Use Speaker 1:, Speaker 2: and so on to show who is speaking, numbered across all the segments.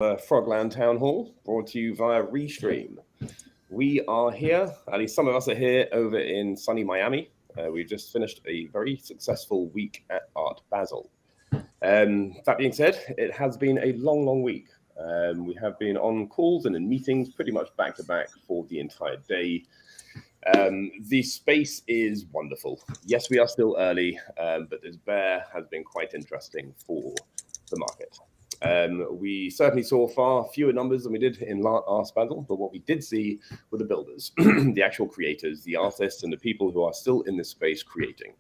Speaker 1: Frogland Town Hall, brought to you via Restream. We are here, at least some of us are here over in sunny Miami. We've just finished a very successful week at Art Basel. That being said, it has been a long week. We have been on calls and in meetings pretty much back to back for the entire day. The space is wonderful. Yes, we are still early, but this bear has been quite interesting for the market. We certainly saw far fewer numbers than we did in Art Basel, but what we did see were the builders, the actual creators, the artists, and the people who are still in this space creating.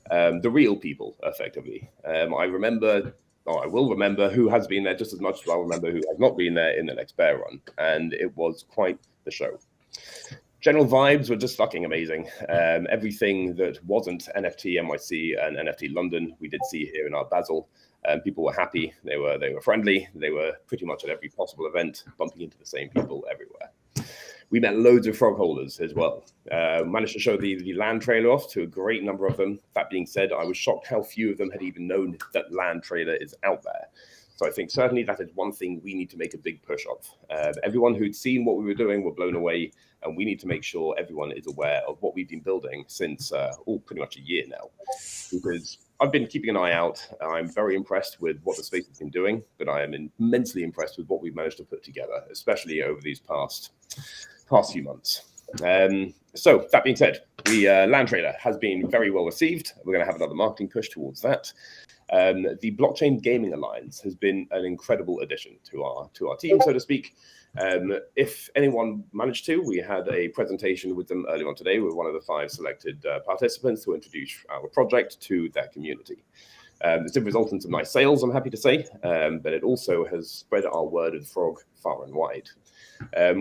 Speaker 1: The real people, effectively. I will remember who has been there just as much as I'll remember who has not been there in the next bear run, and it was quite the show. General vibes were just fucking amazing. Everything that wasn't NFT NYC and NFT London, we did see here in Art Basel. People were happy. They were friendly. They were pretty much at every possible event, bumping into the same people everywhere. We met loads of frog holders as well. Managed to show the land trailer off to a great number of them. That being said, I was shocked how few of them had even known that land trailer is out there. So I think certainly that is one thing we need to make a big push of. Everyone who'd seen what we were doing were blown away, and we need to make sure everyone is aware of what we've been building since pretty much a year now. Because I've been keeping an eye out. I'm very impressed with what the space has been doing, but I am immensely impressed with what we've managed to put together, especially over these past few months. So that being said, the land trailer has been very well received. We're going to have another marketing push towards that. The Blockchain Gaming Alliance has been an incredible addition to our team, so to speak. If anyone managed to, we had a presentation with them earlier on today with one of the 5 selected participants to introduce our project to their community. This did result in some nice sales, I'm happy to say, but it also has spread our word of Frog far and wide.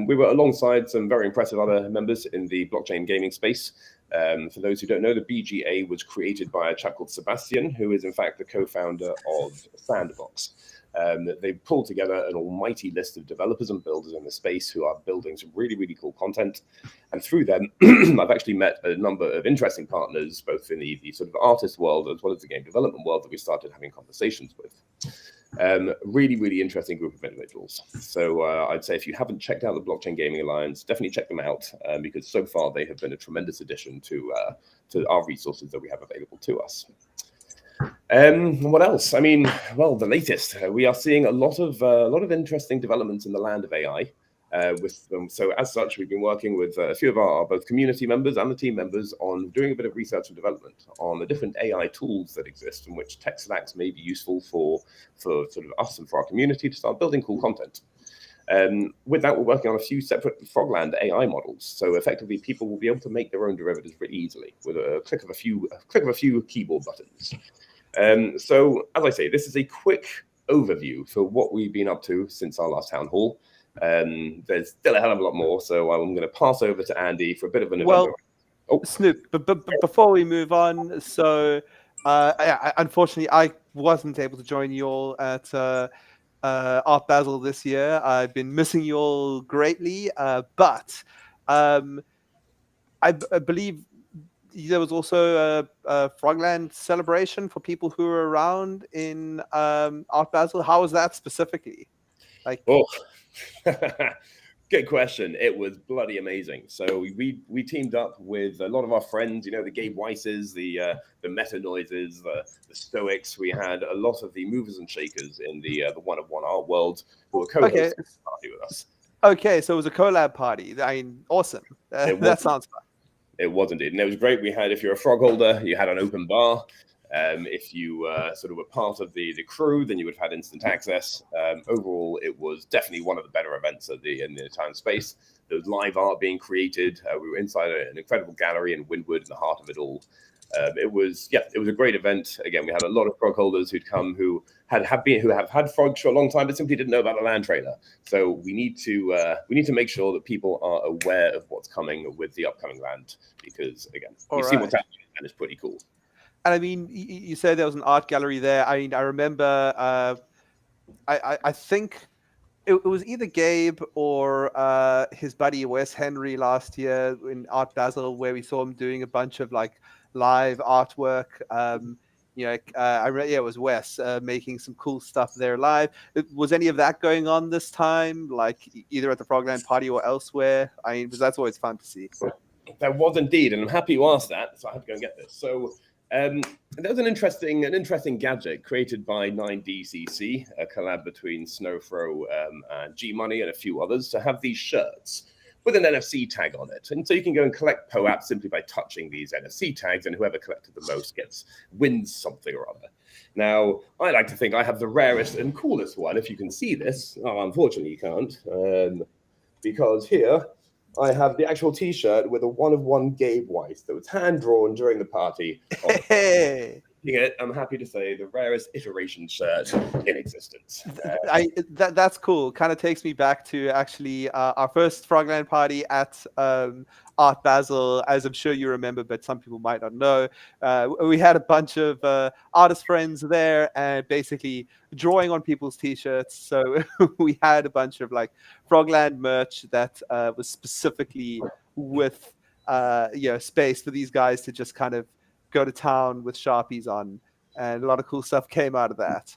Speaker 1: We were alongside some very impressive other members in the blockchain gaming space. For those who don't know, the BGA was created by a chap called Sebastian, who is in fact the co-founder of Sandbox. They pulled together an almighty list of developers and builders in the space who are building some really cool content. And through them, I've actually met a number of interesting partners, both in the sort of artist world as well as the game development world that we started having conversations with. Really interesting group of individuals. So I'd say if you haven't checked out the Blockchain Gaming Alliance, definitely check them out because so far they have been a tremendous addition to our resources that we have available to us. What else? I mean, well, the latest. We are seeing a lot of interesting developments in the land of AI. With them. So as such, we've been working with a few of our both community members and the team members on doing a bit of research and development on the different AI tools that exist and which tech stacks may be useful for sort of us and for our community to start building cool content. With that, we're working on a few separate Frogland AI models. So effectively, people will be able to make their own derivatives really easily with a click of a few keyboard buttons. So as I say, this is a quick overview for what we've been up to since our last town hall. There's still a hell of a lot more, so I'm going to pass over to Andy for a bit of an event.
Speaker 2: Snoop, but before we move on, so unfortunately, I wasn't able to join you all at Art Basel this year. I've been missing you all greatly, but I believe there was also a Frogland celebration for people who were around in Art Basel. How was that specifically?
Speaker 1: Good question. It was bloody amazing. So we teamed up with a lot of our friends, you know, the Gabe Weisses, the Meta Noises, the Stoics. We had a lot of the movers and shakers in the one of one art world who were co-hosting the party with us.
Speaker 2: Okay, so it was a collab party. I mean, awesome. That sounds fun.
Speaker 1: It was indeed, and it was great. We had, if you're a frog holder, you had an open bar. If you sort of were part of the crew, then you would have had instant access. Overall, it was definitely one of the better events in the time space. There was live art being created. We were inside an incredible gallery in Wynwood, in the heart of it all. It was a great event. Again, we had a lot of frog holders who'd come who have had frogs for a long time, but simply didn't know about the land trailer. So we need to make sure that people are aware of what's coming with the upcoming land, because again, you see what's happening, and it's pretty cool.
Speaker 2: And I mean, you said there was an art gallery there. I mean, I remember, I think it was either Gabe or his buddy Wes Henry last year in Art Basel, where we saw him doing a bunch of like live artwork. it was Wes making some cool stuff there live. Was any of that going on this time, like either at the Frogland party or elsewhere? I mean, because that's always fun to see.
Speaker 1: There was indeed, and I'm happy you asked that, so I have to go and get this. So there was an interesting gadget created by 9DCC, a collab between Snowthrow and G Money and a few others, to have these shirts with an NFC tag on it. And so you can go and collect POAP simply by touching these NFC tags, and whoever collected the most wins something or other. Now, I like to think I have the rarest and coolest one, if you can see this. Oh, unfortunately, you can't, because here I have the actual T-shirt with a one-of-one Gabe Weiss that was hand-drawn during the party.
Speaker 2: Hey.
Speaker 1: I'm happy to say the rarest iteration shirt in existence.
Speaker 2: That's cool. Kind of takes me back to actually our first Frogland party at Art Basel, as I'm sure you remember, but some people might not know. We had a bunch of artist friends there and basically drawing on people's T-shirts. So we had a bunch of like Frogland merch that was specifically with space for these guys to just kind of go to town with Sharpies on, and a lot of cool stuff came out of that.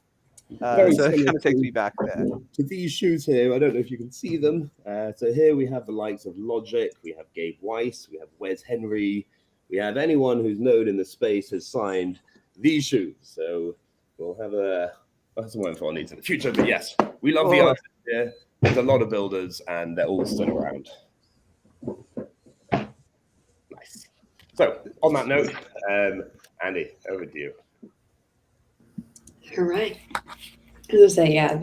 Speaker 2: So it kind of takes me back there.
Speaker 1: To these shoes here, I don't know if you can see them. So here we have the likes of Logic, we have Gabe Weiss, we have Wes Henry, we have anyone who's known in the space has signed these shoes. So we'll have some more info on these in the future. But yes, we love the artists here. There's a lot of builders, and they're all stood around. Nice. So, on that note, Andy, over to you.
Speaker 3: All right. As I say, yeah,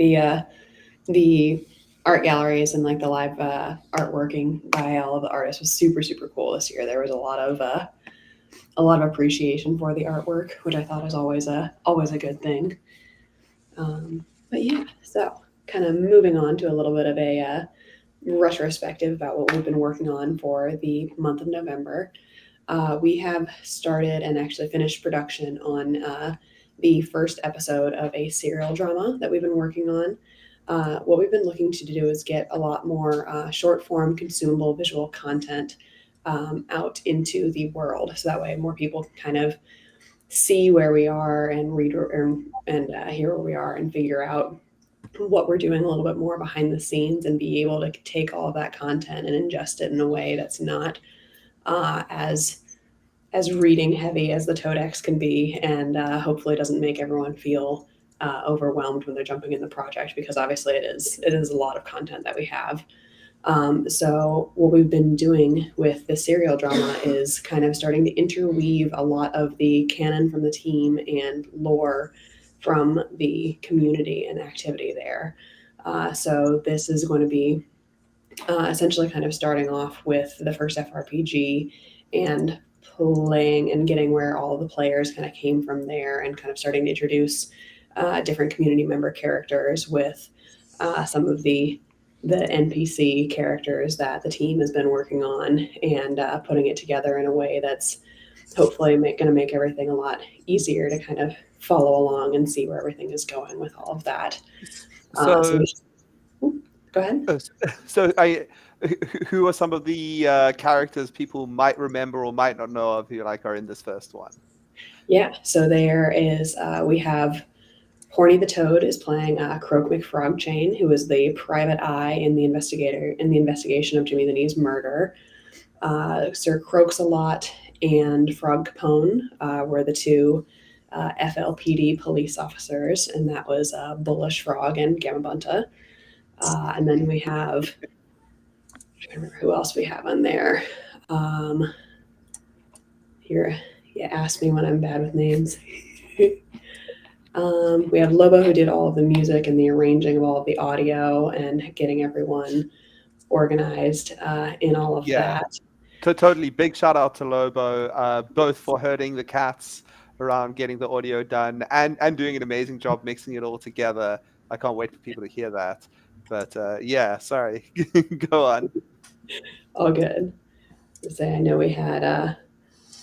Speaker 3: the art galleries and like the live artworking by all of the artists was super, super cool this year. There was a lot of appreciation for the artwork, which I thought is always a good thing. But yeah, so kind of moving on to a little bit of a retrospective about what we've been working on for the month of November. We have started and actually finished production on the first episode of a serial drama that we've been working on. What we've been looking to do is get a lot more short form consumable visual content out into the world. So that way more people can kind of see where we are and read and hear where we are and figure out what we're doing a little bit more behind the scenes and be able to take all of that content and ingest it in a way that's not as reading heavy as the Toadex can be, and hopefully doesn't make everyone feel overwhelmed when they're jumping in the project, because obviously it is a lot of content that we have. So what we've been doing with the serial drama is kind of starting to interweave a lot of the canon from the team and lore from the community and activity there. So this is going to be essentially kind of starting off with the first FRPG and playing and getting where all of the players kind of came from there, and kind of starting to introduce different community member characters with some of the NPC characters that the team has been working on, and putting it together in a way that's hopefully going to make everything a lot easier to kind of follow along and see where everything is going with all of that. Go ahead.
Speaker 2: So who are some of the characters people might remember or might not know of who are in this first one?
Speaker 3: Yeah, so there is we have Horny the Toad is playing Croak McFrogchain, who is the private eye in the investigation of Jimmy the Knee's murder. Sir Croaks-a-Lot and Frog Capone were the two FLPD police officers, and that was Bullish Frog and Gamabunta. And then we have, I'm trying to remember who else we have on there. Here, ask me when I'm bad with names. We have Lobo, who did all of the music and the arranging of all of the audio and getting everyone organized in all of that.
Speaker 2: Totally. Big shout out to Lobo, both for herding the cats around getting the audio done and doing an amazing job mixing it all together. I can't wait for people to hear that. But sorry, go on.
Speaker 3: All good. I know we had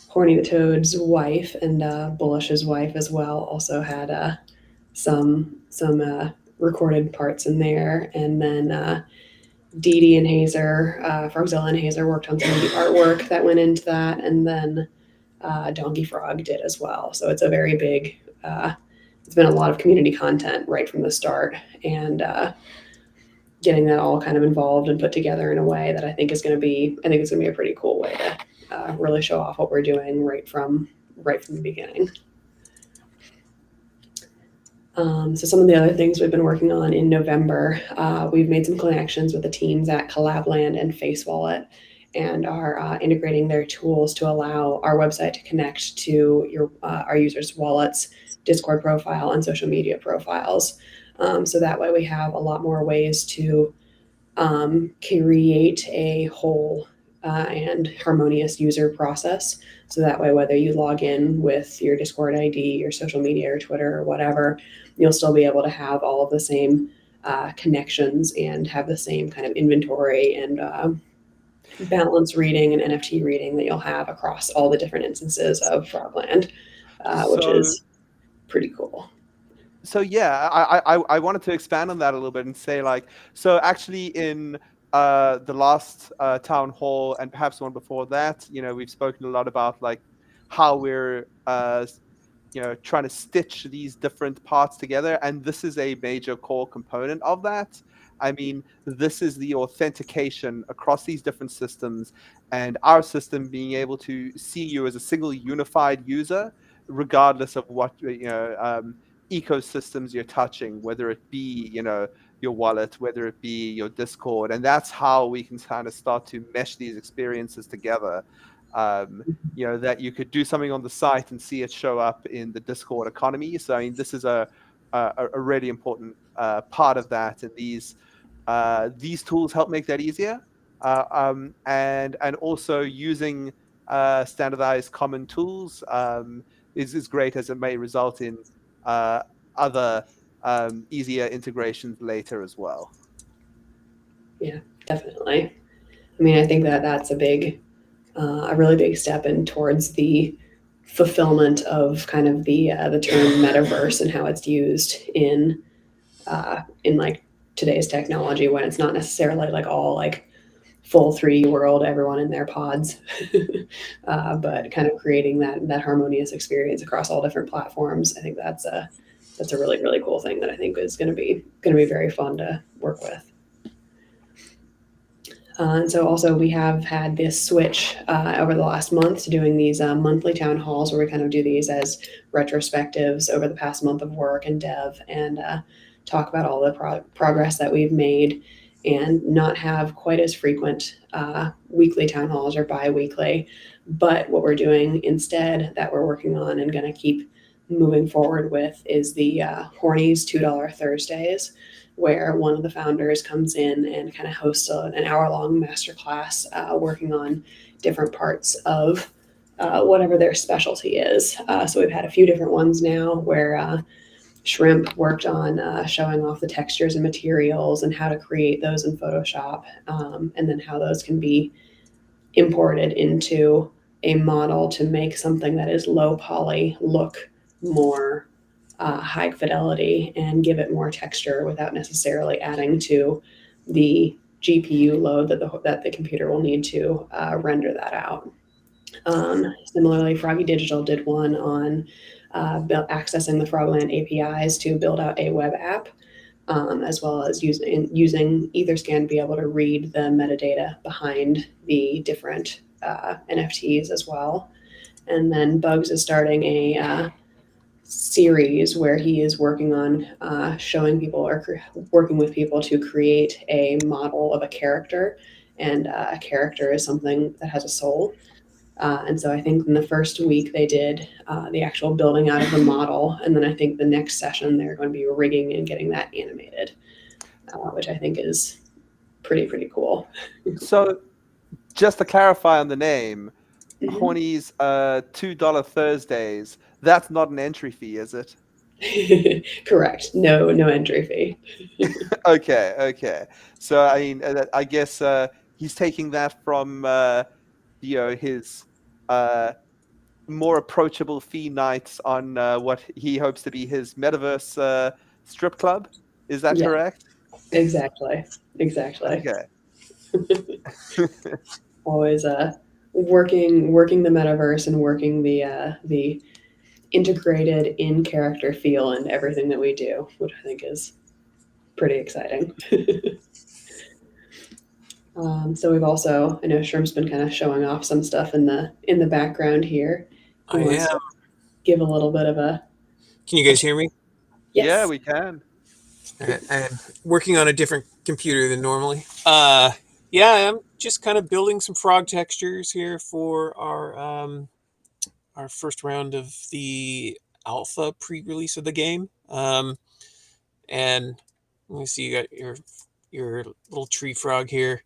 Speaker 3: Horny the Toad's wife and Bullish's wife as well also had some recorded parts in there, and then Dee Dee and Hazer, Frogzilla and Hazer worked on some of the artwork that went into that, and then Donkey Frog did as well. So it's a very big, it's been a lot of community content right from the start, and getting that all kind of involved and put together in a way that I think it's going to be a pretty cool way to really show off what we're doing right from the beginning. So some of the other things we've been working on in November, we've made some connections with the teams at Collabland and Face Wallet, and are integrating their tools to allow our website to connect to our users' wallets, Discord profile, and social media profiles. So that way we have a lot more ways to create a whole and harmonious user process. So that way, whether you log in with your Discord ID, your social media, or Twitter, or whatever, you'll still be able to have all of the same connections and have the same kind of inventory and balance reading and NFT reading that you'll have across all the different instances of Frogland, which is pretty cool.
Speaker 2: So yeah, I wanted to expand on that a little bit and say, like, so actually in the last town hall and perhaps one before that, we've spoken a lot about like how we're trying to stitch these different parts together, and this is a major core component of that. I mean, this is the authentication across these different systems, and our system being able to see you as a single unified user, regardless of what ecosystems you're touching, whether it be your wallet, whether it be your Discord, and that's how we can kind of start to mesh these experiences together. That you could do something on the site and see it show up in the Discord economy. So I mean, this is a really important part of that, and these tools help make that easier. And also using standardized common tools is great, as it may result in other easier integrations later as well.
Speaker 3: Yeah, definitely. I mean, I think that's a really big step in towards the fulfillment of kind of the term metaverse and how it's used in like today's technology, when it's not necessarily like all like full 3D world, everyone in their pods, but kind of creating that harmonious experience across all different platforms. I think that's a really, really cool thing that I think is going to be very fun to work with. And so also we have had this switch over the last month to doing these monthly town halls, where we kind of do these as retrospectives over the past month of work and dev, and talk about all the progress that we've made, and not have quite as frequent weekly town halls or bi-weekly. But what we're doing instead, that we're working on and going to keep moving forward with, is the Horny's $2 Thursdays, where one of the founders comes in and kind of hosts an hour-long masterclass working on different parts of whatever their specialty is. So we've had a few different ones now, where Shrimp worked on showing off the textures and materials and how to create those in Photoshop, and then how those can be imported into a model to make something that is low poly look more high fidelity and give it more texture without necessarily adding to the GPU load that the computer will need to render that out. Similarly, Froggy Digital did one on accessing the Frogland APIs to build out a web app, as well as using Etherscan to be able to read the metadata behind the different NFTs as well. And then Bugs is starting a series where he is working on showing people or working with people to create a model of a character, and a character is something that has a soul. And so I think in the first week they did the actual building out of the model, and then I think the next session they're going to be rigging and getting that animated, which I think is pretty cool.
Speaker 2: So just to clarify on the name,
Speaker 3: Mm-hmm.
Speaker 2: Horny's $2 Thursdays, that's not an entry fee, is it?
Speaker 3: Correct. No entry fee.
Speaker 2: Okay. So I mean, I guess he's taking that from his more approachable fee nights on what he hopes to be his metaverse strip club. Is that correct?
Speaker 3: Exactly.
Speaker 2: Okay.
Speaker 3: Always working the metaverse and working the integrated in character feel and everything that we do, which I think is pretty exciting. So we've also, I know Shrimp's been kind of showing off some stuff in the background here. Who wants to give a little bit of a?
Speaker 4: Can you guys hear me?
Speaker 3: Yes.
Speaker 2: Yeah, we can.
Speaker 4: I'm working on a different computer than normally. Yeah, I'm just kind of building some frog textures here for our first round of the alpha pre-release of the game. And let me see, you got your little tree frog here,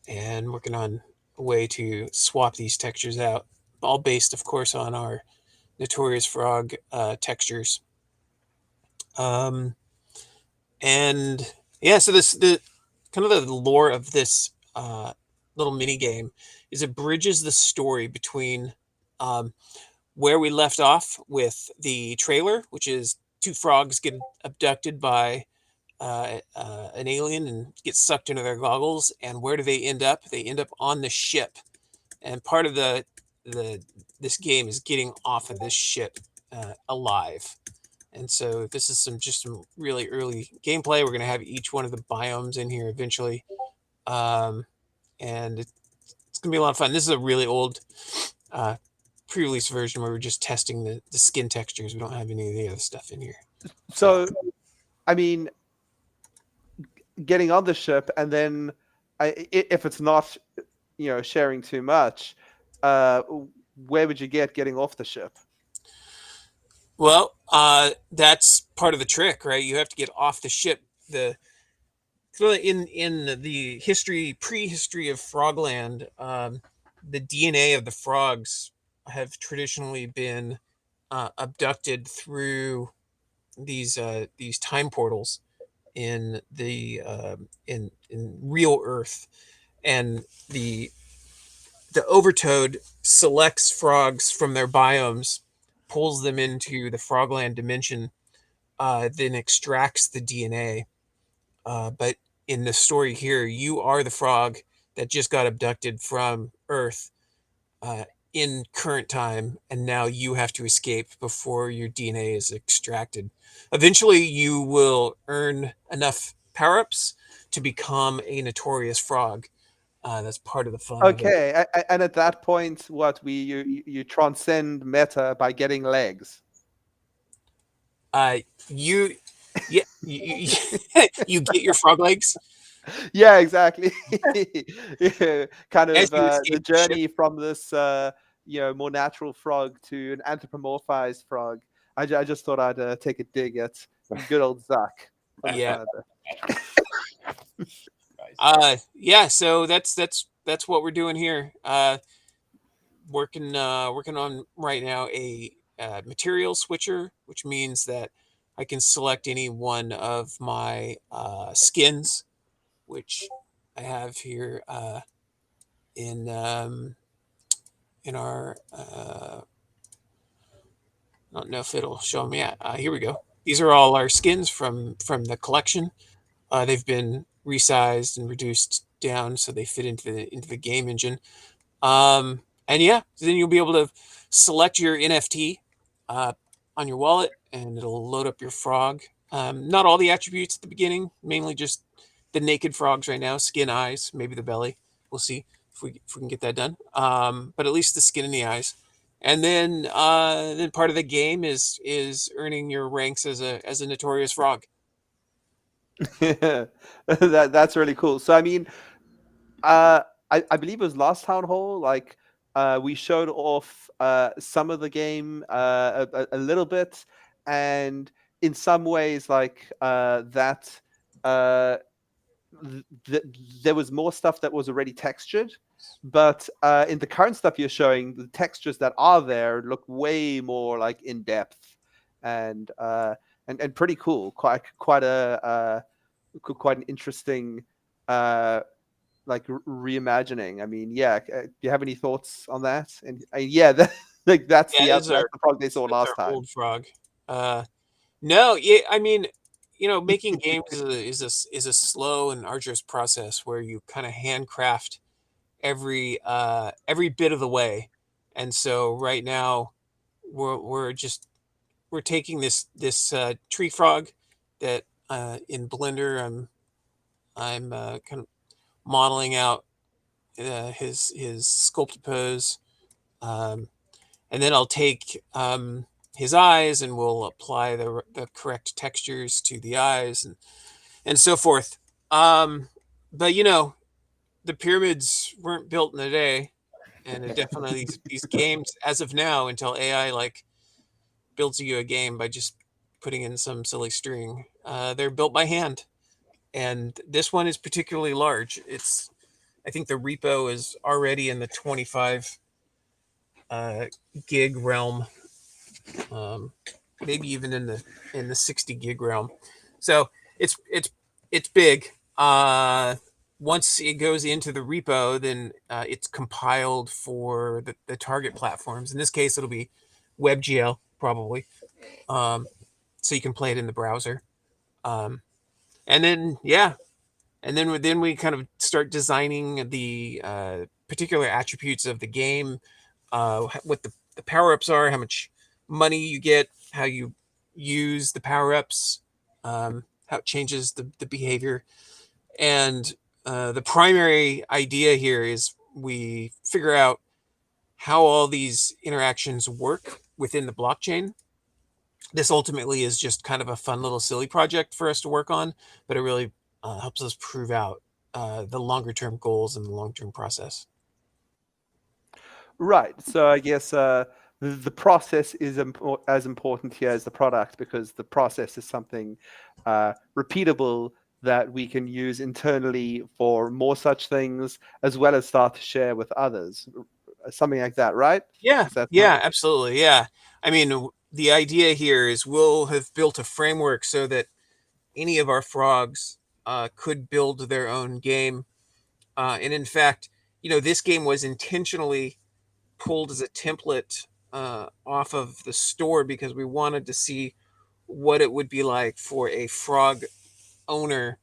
Speaker 4: and working on a way to swap these textures out, all based, of course, on our Notorious frog textures. And yeah, so the kind of the lore of this little mini game is it bridges the story between where we left off with the trailer, which is two frogs get abducted by an alien and get sucked into their goggles, and where do they end up? They end up on the ship, and part of this game is getting off of this ship alive. And so this is some really early gameplay. We're going to have each one of the biomes in here eventually. And it's going to be a lot of fun. This is a really old pre-release version where we're just testing the skin textures. We don't have any of the other stuff in here.
Speaker 2: So, I mean, getting on the ship, and then if it's not, sharing too much, where would you getting off the ship?
Speaker 4: Well, that's part of the trick, right? You have to get off the ship. In the prehistory of Frogland, the DNA of the frogs have traditionally been abducted through these time portals in the in real Earth, and the Overtoad selects frogs from their biomes, pulls them into the Frogland dimension, then extracts the DNA. But in the story here, you are the frog that just got abducted from Earth in current time, and now you have to escape before your DNA is extracted. Eventually, you will earn enough power-ups to become a Notorious frog. That's part of the fun.
Speaker 2: Okay, and at that point, you transcend meta by getting legs.
Speaker 4: You get your frog legs.
Speaker 2: Yeah, exactly. Yeah, kind of the journey
Speaker 4: ship.
Speaker 2: from this more natural frog to an anthropomorphized frog. I just thought I'd take a dig at good old Zuck.
Speaker 4: Yeah. Yeah. So that's what we're doing here. Working on right now a material switcher, which means that I can select any one of my skins, which I have here in our. I don't know if it'll show me. Here we go. These are all our skins from the collection. They've been resized and reduced down so they fit into the game engine. And yeah, then you'll be able to select your NFT on your wallet, and it'll load up your frog. Not all the attributes at the beginning, mainly just the naked frogs right now, skin, eyes, maybe the belly. We'll see if we can get that done. But at least the skin and the eyes. And then part of the game is earning your ranks as a Notorious frog.
Speaker 2: That's really cool. So I mean, I believe it was last town hall. Like we showed off some of the game a little bit, and in some ways, like that. There was more stuff that was already textured, but in the current stuff you're showing, the textures that are there look way more like in depth and pretty cool. Quite an interesting reimagining. I mean, yeah. Do you have any thoughts on that? And that's the frog they saw last time.
Speaker 4: Old frog. No, yeah. I mean, making games is a slow and arduous process where you kind of handcraft every bit of the way. And so right now we're taking this tree frog that in Blender I'm kind of modeling out his sculpted pose, and then I'll take his eyes and we'll apply the correct textures to the eyes and so forth. But the pyramids weren't built in a day, and it definitely these games as of now, until AI like builds you a game by just putting in some silly string, they're built by hand. And this one is particularly large. I think the repo is already in the 25 gig realm, maybe even in the 60 gig realm. So it's big. Once it goes into the repo, then it's compiled for the target platforms. In this case, it'll be WebGL probably, so you can play it in the browser. And then then we kind of start designing the particular attributes of the game, what the power-ups are, how much money you get, how you use the power-ups, how it changes the behavior. And the primary idea here is we figure out how all these interactions work within the blockchain. This ultimately is just kind of a fun little silly project for us to work on, but it really helps us prove out the longer term goals and the long term process.
Speaker 2: Right. So I guess the process is as important here as the product, because the process is something repeatable that we can use internally for more such things, as well as start to share with others. Something like that, right?
Speaker 4: Yeah,
Speaker 2: Is that
Speaker 4: yeah, absolutely. Yeah. I mean, the idea here is we'll have built a framework so that any of our frogs could build their own game. And in fact, this game was intentionally pulled as a template off of the store because we wanted to see what it would be like for a frog owner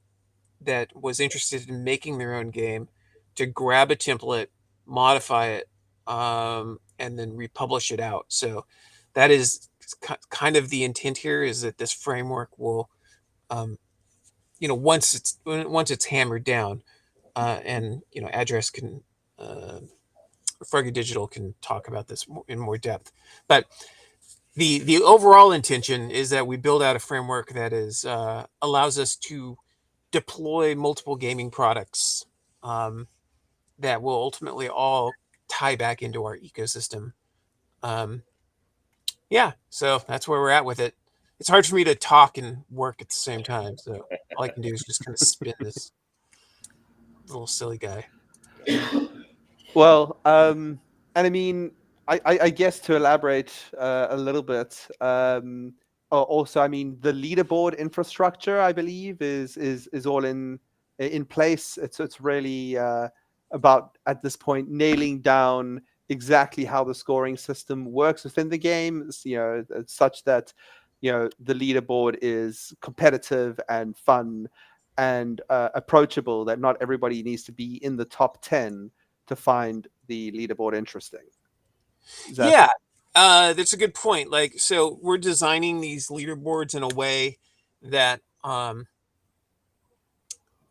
Speaker 4: that was interested in making their own game to grab a template, modify it, and then republish it out. So that is kind of the intent here, is that this framework will, once it's hammered down, and Address can, Froggy Digital can talk about this in more depth. But the overall intention is that we build out a framework that is allows us to deploy multiple gaming products that will ultimately all tie back into our ecosystem. Yeah, so that's where we're at with it. It's hard for me to talk and work at the same time, so all I can do is just kind of spin this little silly guy.
Speaker 2: Well, and I mean, I guess to elaborate a little bit, also, I mean, the leaderboard infrastructure, I believe, is all in place. It's really about, at this point, nailing down exactly how the scoring system works within the game, such that the leaderboard is competitive and fun and approachable, that not everybody needs to be in the top 10 to find the leaderboard interesting.
Speaker 4: Yeah, that's a good point. Like, so we're designing these leaderboards in a way that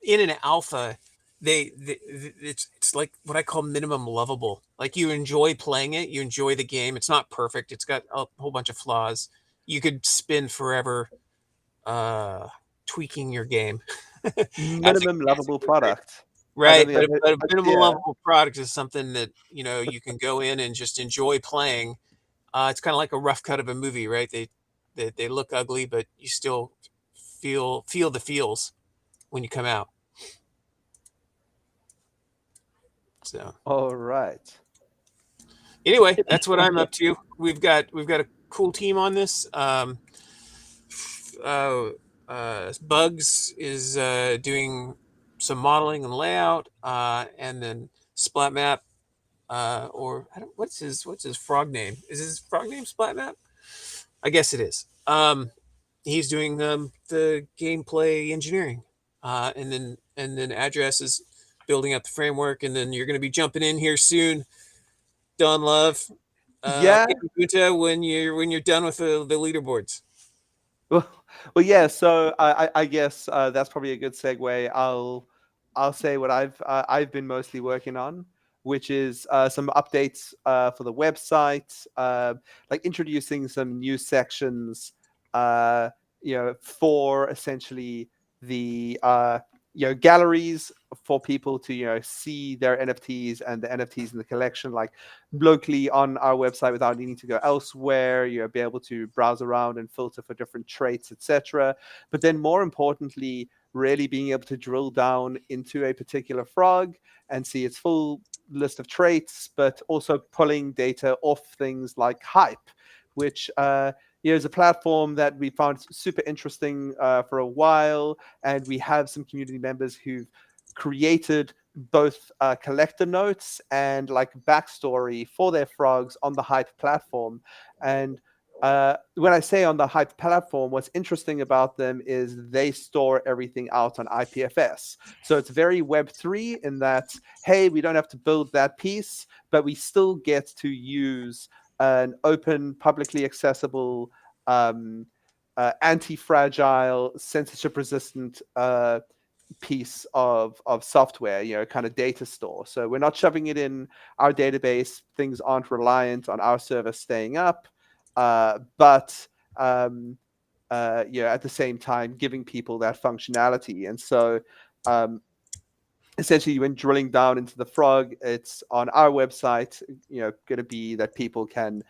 Speaker 4: in an alpha, it's like what I call minimum lovable. Like, you enjoy playing it, you enjoy the game. It's not perfect. It's got a whole bunch of flaws. You could spend forever tweaking your game.
Speaker 2: Minimum lovable product.
Speaker 4: Right, but a minimal lovable product is something that you can go in and just enjoy playing. It's kind of like a rough cut of a movie, right? They look ugly, but you still feel the feels when you come out. So,
Speaker 2: all right.
Speaker 4: Anyway, that's what I'm up to. We've got a cool team on this. Bugs is doing some modeling and layout, and then Splatmap, or what's his frog name? Is his frog name Splatmap? I guess it is. He's doing the gameplay engineering, and then Address is building out the framework, and then you're going to be jumping in here soon, Don Love.
Speaker 2: Yeah.
Speaker 4: When you're done with the leaderboards.
Speaker 2: Well, yeah. So I guess that's probably a good segue. I'll say what I've been mostly working on, which is some updates for the website, like introducing some new sections, for essentially the galleries for people to see their NFTs and the NFTs in the collection, like locally on our website without needing to go elsewhere. Be able to browse around and filter for different traits, etc. But then more importantly, really being able to drill down into a particular frog and see its full list of traits, but also pulling data off things like hype, which is a platform that we found super interesting for a while, and we have some community members who've created both collector notes and like backstory for their frogs on the hype platform. And when I say on the hype platform, what's interesting about them is they store everything out on IPFS. So it's very Web3 in that, hey, we don't have to build that piece, but we still get to use an open, publicly accessible, anti-fragile, censorship-resistant piece of software, kind of data store. So we're not shoving it in our database. Things aren't reliant on our server staying up, but at the same time, giving people that functionality. And so essentially, when drilling down into the frog, it's on our website, going to be that people can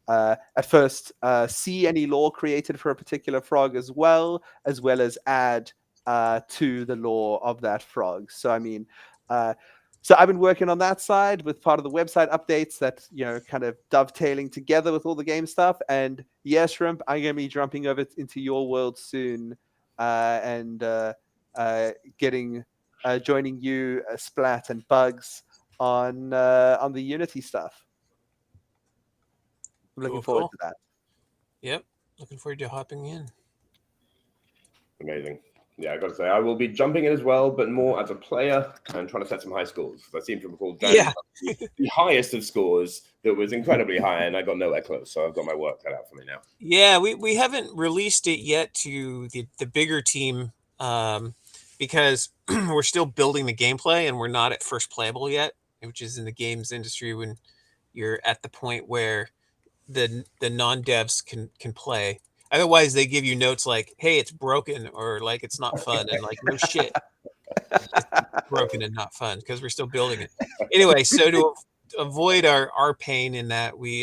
Speaker 2: at first see any lore created for a particular frog as well as add to the lore of that frog. So I mean, so I've been working on that side with part of the website updates that kind of dovetailing together with all the game stuff. And yeah, Shrimp, I'm gonna be jumping over into your world soon, and joining you, Splat and Bugs on the Unity stuff. I'm looking forward to that.
Speaker 4: Yep, looking forward to hopping in.
Speaker 1: Amazing. Yeah, I got to say, I will be jumping in as well, but more as a player and trying to set some high scores. I seem to recall the highest of scores that was incredibly high, and I got nowhere close. So I've got my work cut out for me now.
Speaker 4: Yeah, we haven't released it yet to the bigger team because we're still building the gameplay and we're not at first playable yet, which is in the games industry when you're at the point where the non-devs can play. Otherwise, they give you notes like, "Hey, it's broken," or like, "It's not fun," and like, no shit, it's broken and not fun because we're still building it. Anyway, so to avoid our pain in that, we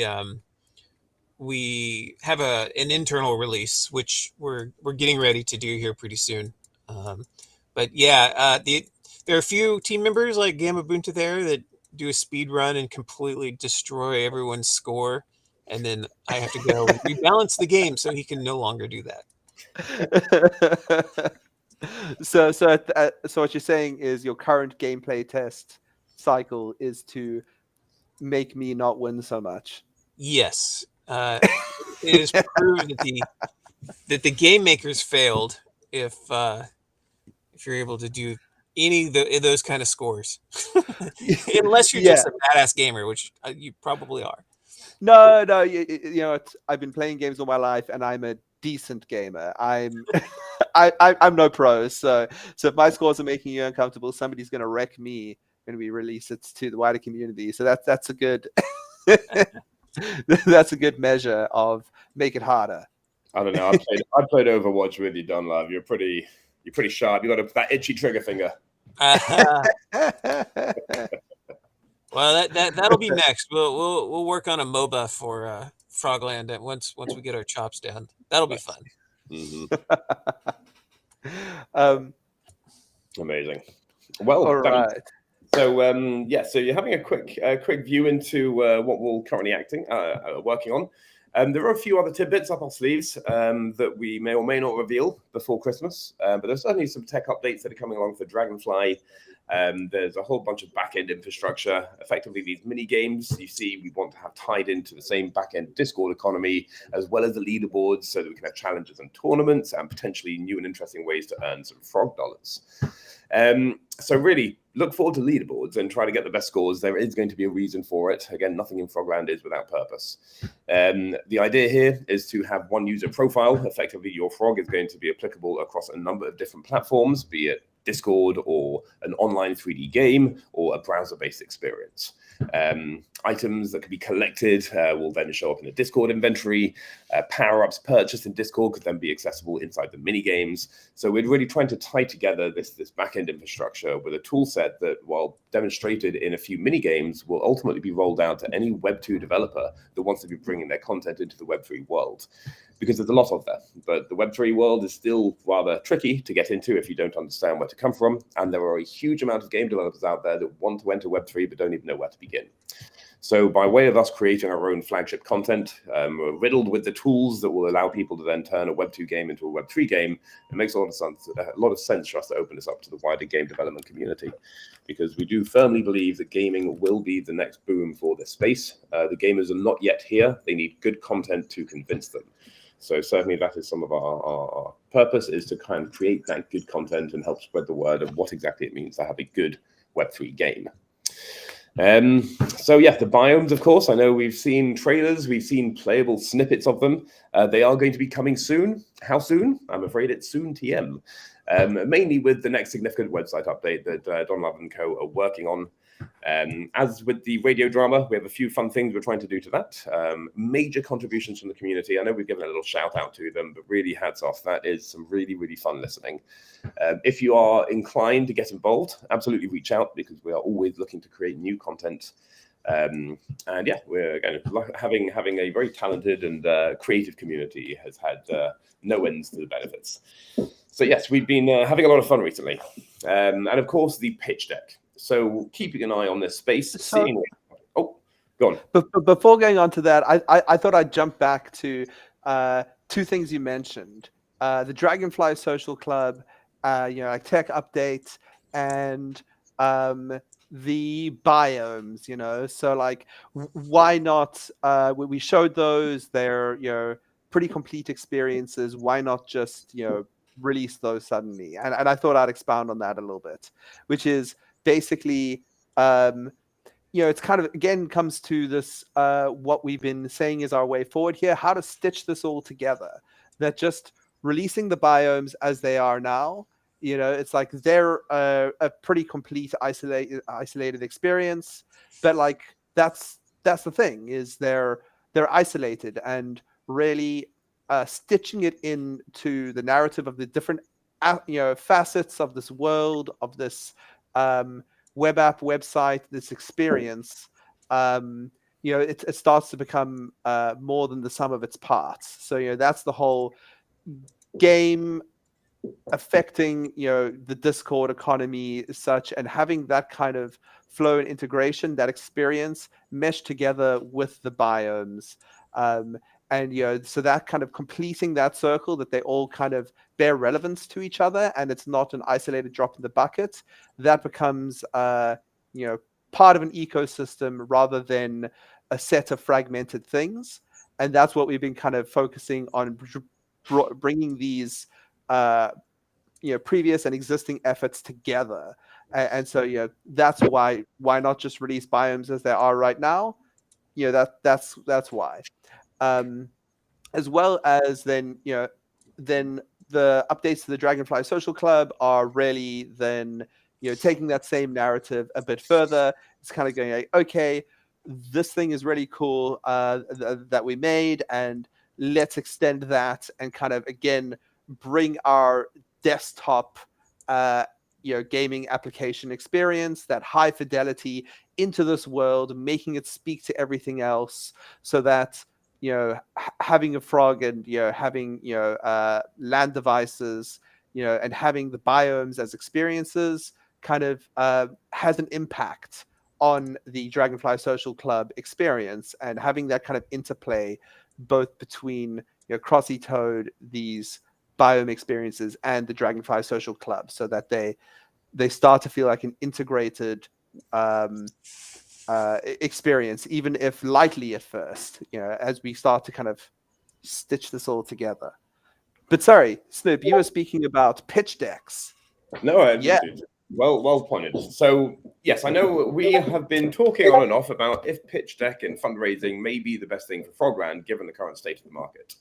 Speaker 4: have an internal release which we're getting ready to do here pretty soon. But yeah, there are a few team members like Gamma Bunta there that do a speed run and completely destroy everyone's score. And then I have to go and rebalance the game so he can no longer do
Speaker 2: that. So what you're saying is your current gameplay test cycle is to make me not win so much.
Speaker 4: Yes, it is proved that the game makers failed if you're able to do any of those kind of scores, unless you're just a badass gamer, which you probably are.
Speaker 2: No, I've been playing games all my life, and I'm a decent gamer. I'm no pro, so if my scores are making you uncomfortable, somebody's going to wreck me when we release it to the wider community. So that's a good that's a good measure of make it harder.
Speaker 1: I don't know. I played Overwatch with you, Don Love. You're pretty sharp. You got that itchy trigger finger.
Speaker 4: Well, that'll be next. We'll work on a MOBA for Frogland once we get our chops down. That'll be fun.
Speaker 1: Mm-hmm. Amazing. Well,
Speaker 2: all right.
Speaker 1: So so you're having a quick view into what we're currently working on. There are a few other tidbits up our sleeves that we may or may not reveal before Christmas, but there's certainly some tech updates that are coming along for Dragonfly. There's a whole bunch of back-end infrastructure. Effectively, these mini games you see we want to have tied into the same back-end Discord economy, as well as the leaderboards, so that we can have challenges and tournaments and potentially new and interesting ways to earn some frog dollars. So really look forward to leaderboards and try to get the best scores. There is going to be a reason for it. Again, nothing in Frogland is without purpose. The idea here is to have one user profile. Effectively, your frog is going to be applicable across a number of different platforms, be it Discord or an online 3D game or a browser-based experience. Items that can be collected will then show up in a Discord inventory. Power-ups purchased in Discord could then be accessible inside the mini games. So we're really trying to tie together this back-end infrastructure with a tool set that, while demonstrated in a few mini games, will ultimately be rolled out to any Web 2 developer that wants to be bringing their content into the Web 3 world. Because there's a lot of that. But the Web3 world is still rather tricky to get into if you don't understand where to come from. And there are a huge amount of game developers out there that want to enter Web3 but don't even know where to begin. So by way of us creating our own flagship content, we're riddled with the tools that will allow people to then turn a Web2 game into a Web3 game. It makes a lot of sense for us to open this up to the wider game development community, because we do firmly believe that gaming will be the next boom for this space. The gamers are not yet here. They need good content to convince them. So certainly that is some of our purpose, is to kind of create that good content and help spread the word of what exactly it means to have a good Web3 game. So yeah, the biomes, of course, I know we've seen trailers, we've seen playable snippets of them. They are going to be coming soon. How soon? I'm afraid it's soon TM. Mainly with the next significant website update that Don Love & Co. are working on. As with the radio drama, we have a few fun things we're trying to do to that. Major contributions from the community. I know we've given a little shout out to them, but really hats off. That is some really, really fun listening. If you are inclined to get involved, absolutely reach out, because we are always looking to create new content. And yeah, we're again having a very talented and creative community has had no ends to the benefits. So yes, we've been having a lot of fun recently. And of course, the pitch deck. So keeping an eye on this space. Oh, go on.
Speaker 2: But before going on to that, I thought I'd jump back to two things you mentioned: the Dragonfly Social Club, like tech updates, and the biomes. So like, why not? We showed those; they're pretty complete experiences. Why not just release those suddenly? And I thought I'd expound on that a little bit, which is basically, it's kind of, again, comes to this, what we've been saying is our way forward here, how to stitch this all together. That just releasing the biomes as they are now, it's like they're a pretty complete isolated experience, but like that's the thing, is they're isolated, and really stitching it into the narrative of the different facets of this world, of this web app, website, this experience, it starts to become more than the sum of its parts. So that's the whole game affecting the Discord economy as such, and having that kind of flow and integration, that experience meshed together with the biomes, and so that kind of completing that circle, that they all kind of bear relevance to each other, and it's not an isolated drop in the bucket. That becomes part of an ecosystem rather than a set of fragmented things. And that's what we've been kind of focusing on, bringing these previous and existing efforts together. And so that's why not just release biomes as they are right now. That's why. As well as then the updates to the Dragonfly Social Club are really then taking that same narrative a bit further. It's kind of going like, okay, this thing is really cool that we made, and let's extend that and kind of again bring our desktop gaming application experience, that high fidelity, into this world, making it speak to everything else, so that having a frog and having land devices, and having the biomes as experiences kind of has an impact on the Dragonfly Social Club experience, and having that kind of interplay both between Crossy Toad, these biome experiences, and the Dragonfly Social Club, so that they start to feel like an integrated experience, even if lightly at first, as we start to kind of stitch this all together. But sorry, Snoop, you were speaking about pitch decks.
Speaker 1: No,
Speaker 2: Yeah.
Speaker 1: Well pointed. So yes, I know we have been talking on and off about if pitch deck and fundraising may be the best thing for Frogland given the current state of the market.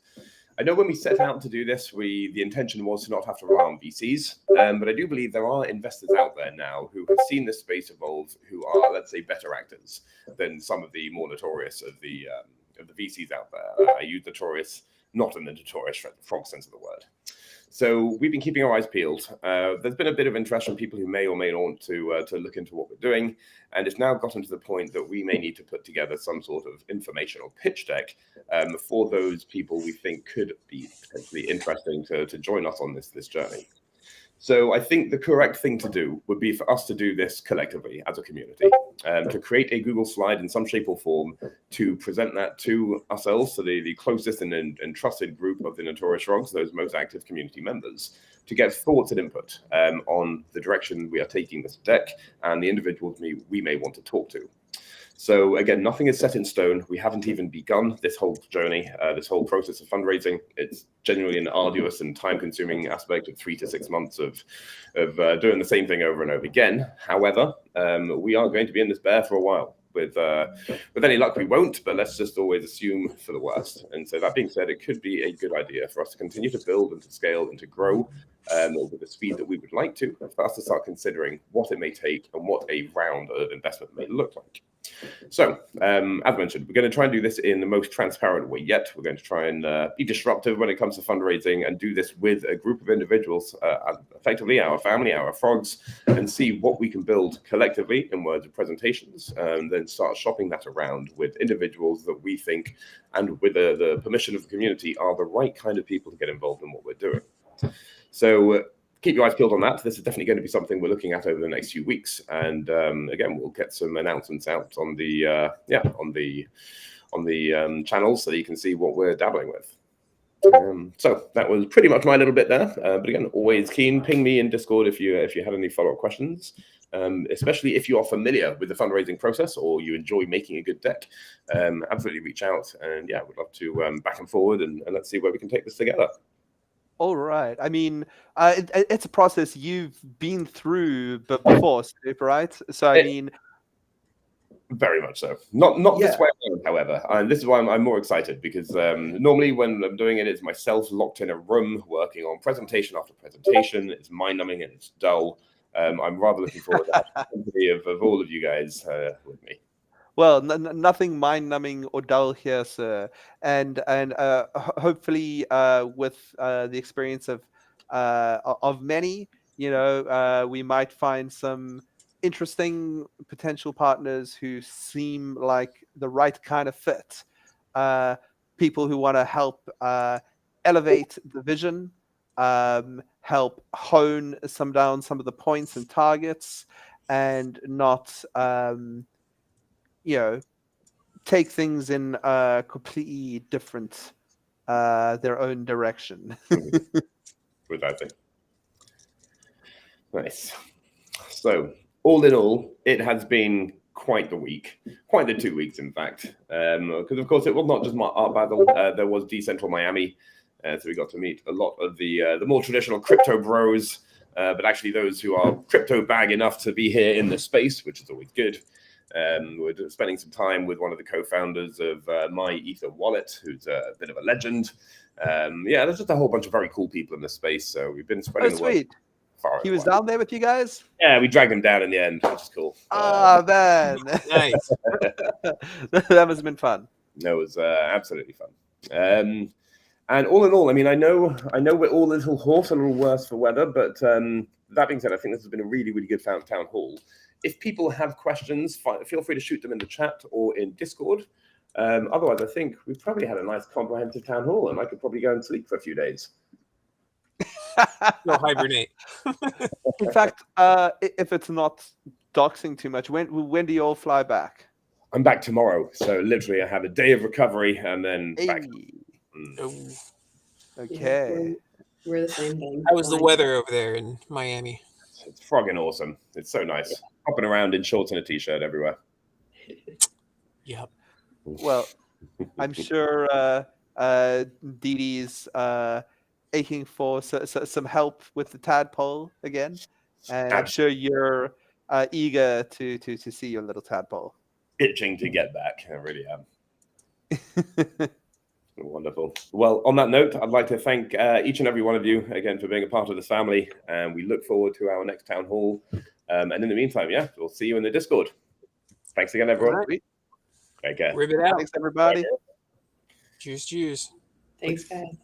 Speaker 1: I know when we set out to do this, the intention was to not have to rely on VCs, but I do believe there are investors out there now who have seen this space evolve, who are, let's say, better actors than some of the more notorious of the VCs out there. I use Notorious, not in the Notorious frog sense of the word. So we've been keeping our eyes peeled. There's been a bit of interest from people who may or may not want to look into what we're doing. And it's now gotten to the point that we may need to put together some sort of informational pitch deck for those people we think could be potentially interesting to join us on this journey. So I think the correct thing to do would be for us to do this collectively as a community, to create a Google slide in some shape or form, to present that to ourselves, to the closest and trusted group of the Notorious Frogs, those most active community members, to get thoughts and input on the direction we are taking this deck and the individuals we may want to talk to. So again, nothing is set in stone. We haven't even begun this whole journey, this whole process of fundraising. It's genuinely an arduous and time-consuming aspect of 3 to 6 months of doing the same thing over and over again. However, we are going to be in this bear for a while. With any luck, we won't, but let's just always assume for the worst. And so that being said, it could be a good idea for us to continue to build and to scale and to grow with the speed that we would like to, for us to start considering what it may take and what a round of investment may look like. So, as mentioned, we're going to try and do this in the most transparent way yet. We're going to try and be disruptive when it comes to fundraising and do this with a group of individuals, effectively our family, our frogs, and see what we can build collectively in words of presentations, and then start shopping that around with individuals that we think, and with the permission of the community, are the right kind of people to get involved in what we're doing. So, keep your eyes peeled on that. This is definitely going to be something we're looking at over the next few weeks, and again, we'll get some announcements out on the channels so that you can see what we're dabbling with. So that was pretty much my little bit there. But again, always keen. Ping me in Discord if you had any follow-up questions, especially if you are familiar with the fundraising process or you enjoy making a good deck. Absolutely reach out, and yeah, we'd love to back and forward and let's see where we can take this together.
Speaker 2: All right. I mean, it's a process you've been through before, Steve, right? So, I mean...
Speaker 1: Very much so. Not this way around, however. And this is why I'm more excited, because normally when I'm doing it, it's myself locked in a room working on presentation after presentation. It's mind-numbing and it's dull. I'm rather looking forward to the company of all of you guys with me.
Speaker 2: Well, nothing mind-numbing or dull here, sir. And hopefully, with the experience of many, we might find some interesting potential partners who seem like the right kind of fit. People who want to help elevate the vision, help hone some of the points and targets, and not take things in a completely different, their own direction.
Speaker 1: Without it. Nice. So, all in all, it has been quite the week, quite the 2 weeks, in fact. Because, of course, it was not just Art Basel. There was Decentral Miami. So we got to meet a lot of the more traditional crypto bros, but actually those who are crypto bag enough to be here in the space, which is always good. We're spending some time with one of the co-founders of My Ether Wallet, who's a bit of a legend. There's just a whole bunch of very cool people in this space. So we've been spreading the word.
Speaker 2: He was down there with you guys?
Speaker 1: Yeah, we dragged him down in the end, which is cool.
Speaker 2: Man.
Speaker 4: Nice.
Speaker 2: That must have been fun.
Speaker 1: No, it was absolutely fun. And all in all, I mean, I know we're all a little hoarse, a little worse for weather, but that being said, I think this has been a really, really good town hall. If people have questions, feel free to shoot them in the chat or in Discord. Otherwise, I think we've probably had a nice comprehensive town hall, and I could probably go and sleep for a few days.
Speaker 4: Go hibernate.
Speaker 2: In fact, if it's not doxing too much, when do you all fly back?
Speaker 1: I'm back tomorrow, so literally I have a day of recovery and then back.
Speaker 2: Okay.
Speaker 3: We're the same thing.
Speaker 4: How was the weather over there in Miami?
Speaker 1: It's frogging awesome. It's so nice. Hopping around in shorts and a t-shirt everywhere.
Speaker 4: Yep.
Speaker 2: Well, I'm sure Dee Dee's aching for some help with the tadpole again. and I'm sure you're eager to see your little tadpole.
Speaker 1: Itching to get back. I really am. Wonderful. Well, on that note, I'd like to thank each and every one of you again for being a part of this family, and we look forward to our next town hall. And in the meantime, we'll see you in the Discord. Thanks again, everyone.
Speaker 2: Right.
Speaker 1: Take care.
Speaker 4: Ribbit out.
Speaker 2: Thanks, everybody.
Speaker 4: Cheers, cheers.
Speaker 3: Thanks, guys.